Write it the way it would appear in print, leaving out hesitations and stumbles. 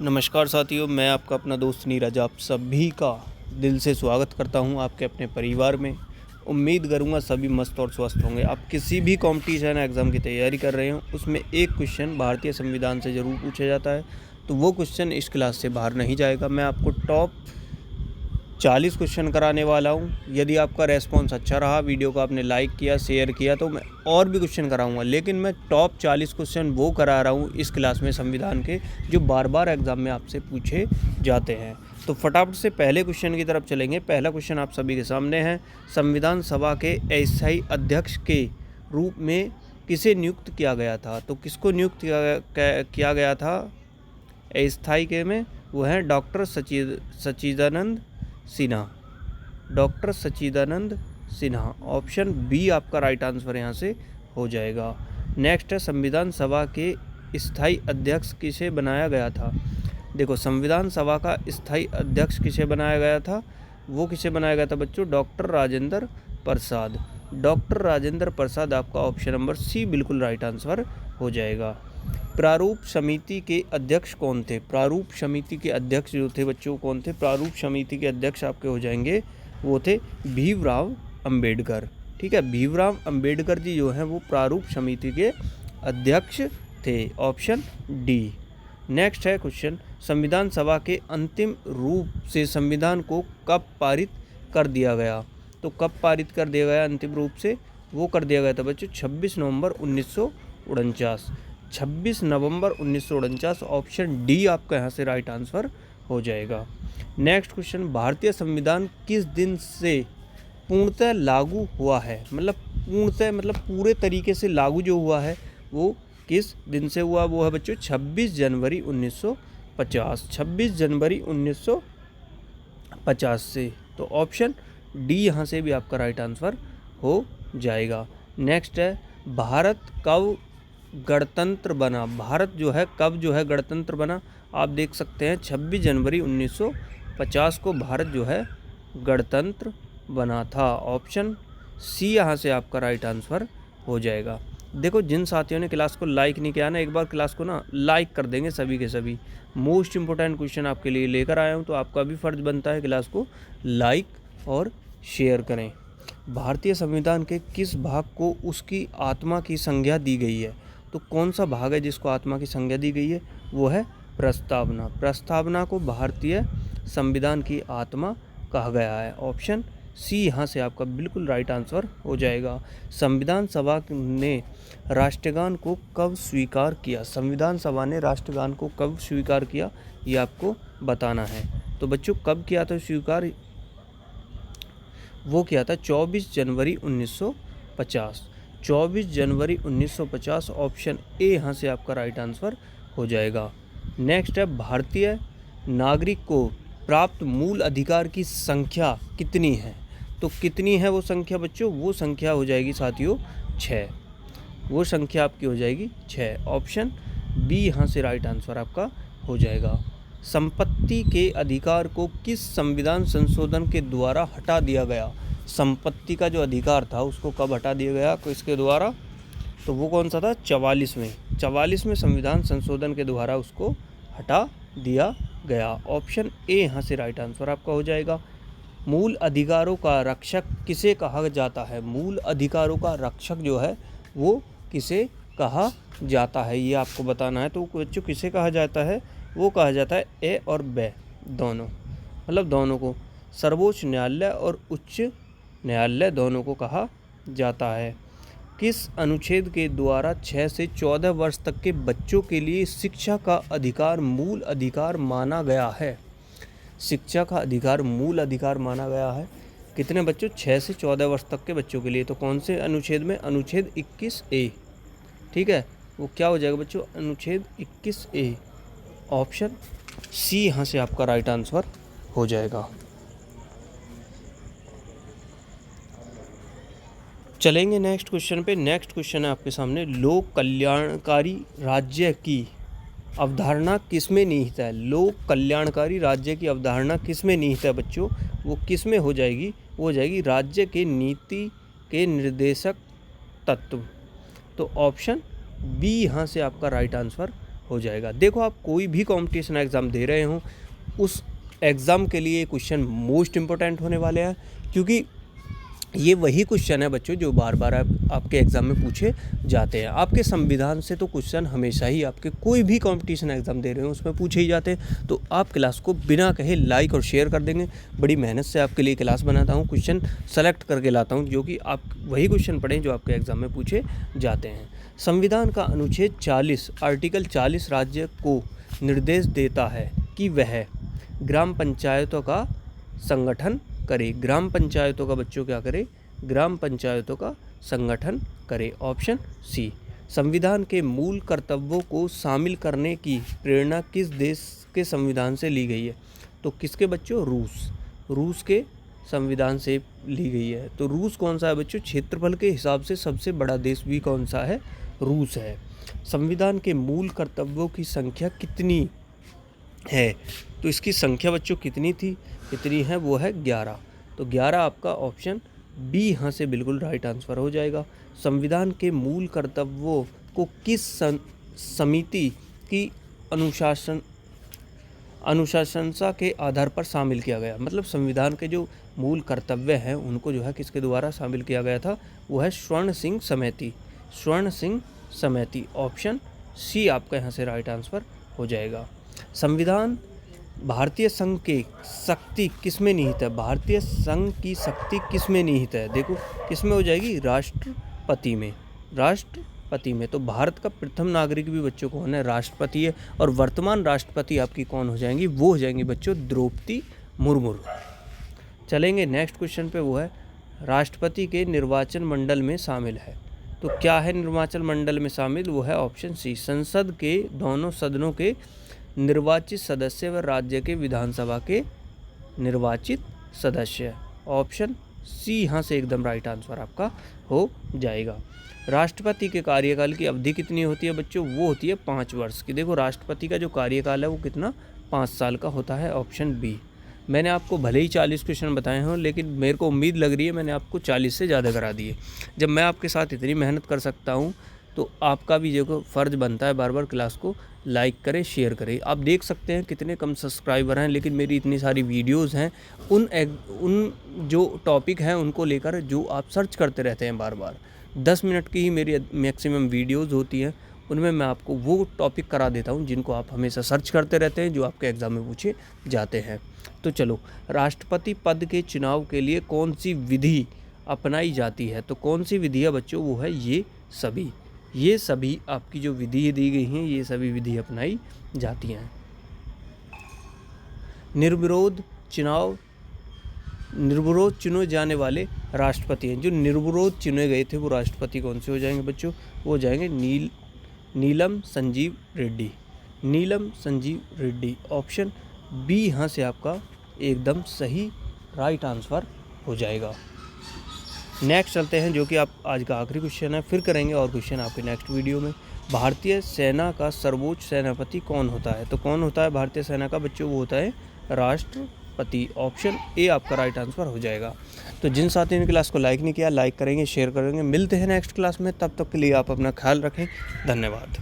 नमस्कार साथियों, मैं आपका अपना दोस्त नीरज आप सभी का दिल से स्वागत करता हूं आपके अपने परिवार में। उम्मीद करूंगा सभी मस्त और स्वस्थ होंगे। आप किसी भी कंपटीशन एग्ज़ाम की तैयारी कर रहे हो, उसमें एक क्वेश्चन भारतीय संविधान से ज़रूर पूछा जाता है, तो वो क्वेश्चन इस क्लास से बाहर नहीं जाएगा। मैं आपको टॉप 40 क्वेश्चन कराने वाला हूँ। यदि आपका रेस्पॉन्स अच्छा रहा, वीडियो को आपने लाइक किया, शेयर किया, तो मैं और भी क्वेश्चन कराऊंगा। लेकिन मैं टॉप 40 क्वेश्चन वो करा रहा हूँ इस क्लास में संविधान के, जो बार बार एग्ज़ाम में आपसे पूछे जाते हैं। तो फटाफट से पहले क्वेश्चन की तरफ चलेंगे। पहला क्वेश्चन आप सभी के सामने है। संविधान सभा के अस्थायी अध्यक्ष के रूप में किसे नियुक्त किया गया था? तो किसको नियुक्त किया गया था अस्थायी के में? वो हैं डॉक्टर सच्चिदानंद सिन्हा। डॉक्टर सच्चिदानंद सिन्हा, ऑप्शन बी आपका राइट आंसर यहाँ से हो जाएगा। नेक्स्ट है, संविधान सभा के स्थायी अध्यक्ष किसे बनाया गया था? देखो, संविधान सभा का स्थायी अध्यक्ष किसे बनाया गया था? वो किसे बनाया गया था बच्चों? डॉक्टर राजेंद्र प्रसाद। डॉक्टर राजेंद्र प्रसाद आपका ऑप्शन नंबर सी बिल्कुल राइट आंसर हो जाएगा। प्रारूप समिति के अध्यक्ष कौन थे? प्रारूप समिति के अध्यक्ष जो थे बच्चों कौन थे? प्रारूप समिति के अध्यक्ष आपके हो जाएंगे, वो थे भीमराव अंबेडकर। ठीक है, भीमराव अंबेडकर जी जो हैं वो प्रारूप समिति के अध्यक्ष थे, ऑप्शन डी। नेक्स्ट है क्वेश्चन, संविधान सभा के अंतिम रूप से संविधान को कब पारित कर दिया गया? तो कब पारित कर दिया गया अंतिम रूप से? वो कर दिया गया था बच्चों 26 नवंबर 1949। 26 नवंबर 1949, ऑप्शन डी आपका यहाँ से राइट आंसर हो जाएगा। नेक्स्ट क्वेश्चन, भारतीय संविधान किस दिन से पूर्णतः लागू हुआ है? मतलब पूर्णतः मतलब पूरे तरीके से लागू जो हुआ है वो किस दिन से हुआ? वो है बच्चों 26 जनवरी 1950। 26 जनवरी 1950 से, तो ऑप्शन डी यहाँ से भी आपका राइट आंसर हो जाएगा। नेक्स्ट है, भारत कब गणतंत्र बना? भारत जो है कब जो है गणतंत्र बना? आप देख सकते हैं 26 जनवरी 1950 को भारत जो है गणतंत्र बना था, ऑप्शन सी यहाँ से आपका राइट आंसर हो जाएगा। देखो, जिन साथियों ने क्लास को लाइक नहीं किया ना, एक बार क्लास को ना लाइक कर देंगे सभी के सभी। मोस्ट इंपॉर्टेंट क्वेश्चन आपके लिए लेकर आया हूँ, तो आपका भी फर्ज बनता है क्लास को लाइक और शेयर करें। भारतीय संविधान के किस भाग को उसकी आत्मा की संज्ञा दी गई है? तो कौन सा भाग है जिसको आत्मा की संज्ञा दी गई है? वो है प्रस्तावना। प्रस्तावना को भारतीय संविधान की आत्मा कहा गया है, ऑप्शन सी यहाँ से आपका बिल्कुल राइट आंसर हो जाएगा। संविधान सभा ने राष्ट्रगान को कब स्वीकार किया? संविधान सभा ने राष्ट्रगान को कब स्वीकार किया, ये आपको बताना है। तो बच्चों, कब किया था स्वीकार? वो किया था 24 जनवरी 1950। 24 जनवरी 1950, ऑप्शन ए यहाँ से आपका राइट आंसर हो जाएगा। नेक्स्ट है, भारतीय नागरिक को प्राप्त मूल अधिकार की संख्या कितनी है? तो कितनी है वो संख्या बच्चों? वो संख्या हो जाएगी साथियों 6। वो संख्या आपकी हो जाएगी 6, ऑप्शन बी यहाँ से राइट आंसर आपका हो जाएगा। संपत्ति के अधिकार को किस संविधान संशोधन के द्वारा हटा दिया गया? संपत्ति का जो अधिकार था उसको कब हटा दिया गया, किसके द्वारा? तो वो कौन सा था? 44वें संविधान संशोधन के द्वारा उसको हटा दिया गया, ऑप्शन ए यहाँ से राइट आंसर आपका हो जाएगा। मूल अधिकारों का रक्षक किसे कहा जाता है? मूल अधिकारों का रक्षक जो है वो किसे कहा जाता है, ये आपको बताना है। तो बच्चों किसे कहा जाता है? वो कहा जाता है ए और बे दोनों, मतलब दोनों को। सर्वोच्च न्यायालय और उच्च न्यायालय दोनों को कहा जाता है। किस अनुच्छेद के द्वारा 6 से 14 वर्ष तक के बच्चों के लिए शिक्षा का अधिकार मूल अधिकार माना गया है? शिक्षा का अधिकार मूल अधिकार माना गया है कितने बच्चों? 6 से 14 वर्ष तक के बच्चों के लिए। तो कौन से अनुच्छेद में? अनुच्छेद 21A। ठीक है, वो क्या हो जाएगा बच्चों? अनुच्छेद 21A, ऑप्शन सी यहाँ से आपका राइट आंसर हो जाएगा। चलेंगे नेक्स्ट क्वेश्चन पे। नेक्स्ट क्वेश्चन है आपके सामने, लोक कल्याणकारी राज्य की अवधारणा किसमें निहित है? लोक कल्याणकारी राज्य की अवधारणा किसमें निहित है बच्चों? वो किसमें हो जाएगी? वो हो जाएगी राज्य के नीति के निर्देशक तत्व। तो ऑप्शन बी यहाँ से आपका राइट आंसर हो जाएगा। देखो, आप कोई भी कॉम्पिटिशन एग्ज़ाम दे रहे हो, उस एग्ज़ाम के लिए क्वेश्चन मोस्ट इम्पोर्टेंट होने वाले हैं, क्योंकि ये वही क्वेश्चन है बच्चों जो बार बार आपके एग्ज़ाम में पूछे जाते हैं। आपके संविधान से तो क्वेश्चन हमेशा ही आपके कोई भी कंपटीशन एग्ज़ाम दे रहे हो उसमें पूछे ही जाते हैं। तो आप क्लास को बिना कहे लाइक और शेयर कर देंगे। बड़ी मेहनत से आपके लिए क्लास बनाता हूँ, क्वेश्चन सेलेक्ट करके लाता हूँ जो कि आप वही क्वेश्चन पढ़ें जो आपके एग्ज़ाम में पूछे जाते हैं। संविधान का अनुच्छेद 40 आर्टिकल 40 राज्य को निर्देश देता है कि वह ग्राम पंचायतों का संगठन करे। ग्राम पंचायतों का बच्चों क्या करे? ग्राम पंचायतों का संगठन करे। Option C. संविधान के मूल कर्तव्यों को शामिल करने की प्रेरणा किस देश के संविधान से ली गई है? तो किसके बच्चों? रूस के संविधान से ली गई है। तो रूस कौन सा है बच्चों? क्षेत्रफल के हिसाब से सबसे बड़ा देश भी कौन सा है? रूस है। संविधान के मूल कर्तव्यों की संख्या कितनी है? तो इसकी संख्या बच्चों कितनी है? वो है 11। तो 11 आपका ऑप्शन बी यहाँ से बिल्कुल राइट आंसर हो जाएगा। संविधान के मूल कर्तव्यों को किस समिति की अनुशंसा के आधार पर शामिल किया गया? मतलब संविधान के जो मूल कर्तव्य हैं उनको जो है किसके द्वारा शामिल किया गया था? वो है स्वर्ण सिंह समिति। ऑप्शन सी आपका यहाँ से राइट आंसर हो जाएगा। संविधान भारतीय संघ की शक्ति किस में निहित है? भारतीय संघ की शक्ति किस में निहित है? देखो किस में हो जाएगी? राष्ट्रपति में। तो भारत का प्रथम नागरिक भी बच्चों कौन है? राष्ट्रपति है। और वर्तमान राष्ट्रपति आपकी कौन हो जाएंगी? वो हो जाएंगी बच्चों द्रौपदी मुर्मू। चलेंगे नेक्स्ट क्वेश्चन पे, वो है राष्ट्रपति के निर्वाचन मंडल में शामिल है। तो क्या है निर्वाचन मंडल में शामिल? वो है ऑप्शन सी। संसद के दोनों सदनों के निर्वाचित सदस्य व राज्य के विधानसभा के निर्वाचित सदस्य। ऑप्शन सी यहाँ से एकदम राइट आंसर आपका हो जाएगा। राष्ट्रपति के कार्यकाल की अवधि कितनी होती है बच्चों? वो होती है 5 वर्ष की। देखो राष्ट्रपति का जो कार्यकाल है वो कितना? 5 साल का होता है। Option B. मैंने आपको भले ही 40 क्वेश्चन बताए हों, लेकिन मेरे को उम्मीद लग रही है मैंने आपको 40 से ज़्यादा करा दिए। जब मैं आपके साथ इतनी मेहनत कर सकता हूँ तो आपका भी जो फ़र्ज़ बनता है बार बार क्लास को लाइक करें, शेयर करें। आप देख सकते हैं कितने कम सब्सक्राइबर हैं, लेकिन मेरी इतनी सारी वीडियोस हैं, उन जो टॉपिक हैं उनको लेकर जो आप सर्च करते रहते हैं बार बार। 10 मिनट की ही मेरी मैक्सिमम वीडियोस होती हैं, उनमें मैं आपको वो टॉपिक करा देता हूं जिनको आप हमेशा सर्च करते रहते हैं, जो आपके एग्ज़ाम में पूछे जाते हैं। तो चलो, राष्ट्रपति पद के चुनाव के लिए कौन सी विधि अपनाई जाती है? तो कौन सी विधि है बच्चों? वो है ये सभी आपकी जो विधि दी गई हैं, ये सभी विधि अपनाई जाती हैं। निर्विरोध चुने जाने वाले राष्ट्रपति हैं। जो निर्विरोध चुने गए थे वो राष्ट्रपति कौन से हो जाएंगे बच्चों? वो हो जाएंगे नीलम संजीव रेड्डी। ऑप्शन बी यहाँ से आपका एकदम सही राइट आंसर हो जाएगा। नेक्स्ट चलते हैं, जो कि आप आज का आखिरी क्वेश्चन है, फिर करेंगे और क्वेश्चन आपके नेक्स्ट वीडियो में। भारतीय सेना का सर्वोच्च सेनापति कौन होता है? तो कौन होता है भारतीय सेना का बच्चों? वो होता है राष्ट्रपति। ऑप्शन ए आपका राइट आंसर हो जाएगा। तो जिन साथियों ने क्लास को लाइक नहीं किया, लाइक करेंगे, शेयर करेंगे। मिलते हैं नेक्स्ट क्लास में, तब तक के लिए आप अपना ख्याल रखें। धन्यवाद।